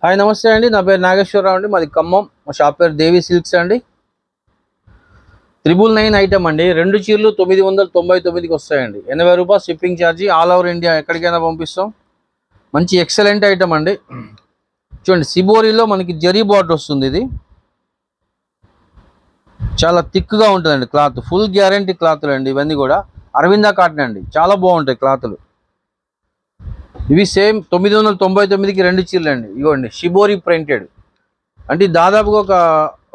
Hi నమస్తే అండి. నా పేరు నాగేశ్వరరావు అండి. మాది ఖమ్మం. మా షాప్ పేరు దేవి సిల్క్స్ అండి. 999 ఐటమ్ అండి. 2 చీరలు 999కి వస్తాయండి. 80 రూపాయలు shipping charge. All over India ఎక్కడికైనా పంపిస్తాం. మంచి ఎక్సలెంట్ ఐటమ్ అండి. చూడండి, సిబోరిలో మనకి జరీ బార్డర్ వస్తుంది. ఇది చాలా థిక్గా ఉంటుందండి. క్లాత్ ఫుల్ గ్యారంటీ క్లాత్లు అండి. ఇవన్నీ కూడా అరవిందా కాటన్ అండి. చాలా బాగుంటాయి క్లాత్లు. ఇవి సేమ్ 999కి 2 చీరలు అండి. ఇవ్వండి, షిబోరి ప్రింటెడ్ అంటే దాదాపుగా ఒక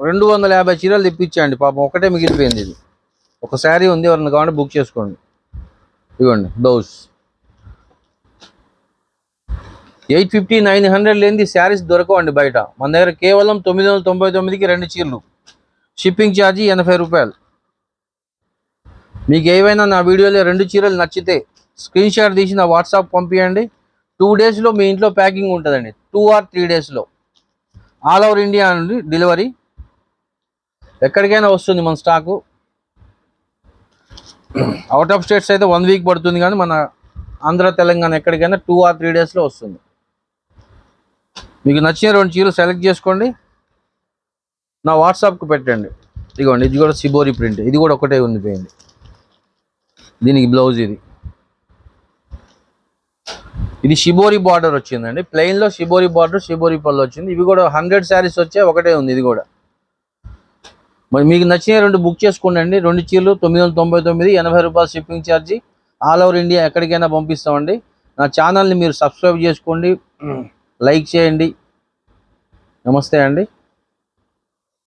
250 చీరలు తెప్పించండి. పాపం ఒకటే మిగిలిపోయింది. ఇది ఒక శారీ ఉంది, ఎవరిని కావాలంటే బుక్ చేసుకోండి. ఇవ్వండి బ్లౌజ్. 850 900 లేనిది శారీస్ దొరకవండి బయట. మన దగ్గర కేవలం 999కి 2 చీరలు. షిప్పింగ్ ఛార్జీ 80 రూపాయలు. మీకు ఏవైనా నా వీడియోలో 2 చీరలు నచ్చితే స్క్రీన్ షాట్ తీసి నా వాట్సాప్ పంపించండి. 2 డేస్లో మీ ఇంట్లో ప్యాకింగ్ ఉంటుందండి. 2 or 3 డేస్లో ఆల్ ఓవర్ ఇండియా అండి డెలివరీ. ఎక్కడికైనా వస్తుంది మన స్టాకు. అవుట్ ఆఫ్ స్టేట్స్ అయితే 1 వీక్ పడుతుంది, కానీ మన ఆంధ్ర తెలంగాణ ఎక్కడికైనా 2 or 3 డేస్లో వస్తుంది. మీకు నచ్చిన 2 చీరలు సెలెక్ట్ చేసుకోండి, నా వాట్సాప్కి పెట్టండి. ఇదిగోండి, ఇది కూడా సిబోరి ప్రింట్. ఇది కూడా ఒకటే ఉండిపోయింది. దీనికి బ్లౌజ్. ఇది షిబోరి బార్డర్ వచ్చిందండి. ప్లెయిన్లో షిబోరి బార్డర్, షిబోరి పళ్ళు వచ్చింది. ఇవి కూడా 100 శారీస్ వచ్చాయి, ఒకటే ఉంది. ఇది కూడా మరి మీకు నచ్చిన 2 బుక్ చేసుకోండి. 2 చీరలు 999, 80 రూపాయలు shipping charge. All over India ఎక్కడికైనా పంపిస్తామండి. నా ఛానల్ని మీరు సబ్స్క్రైబ్ చేసుకోండి, లైక్ చేయండి. నమస్తే అండి.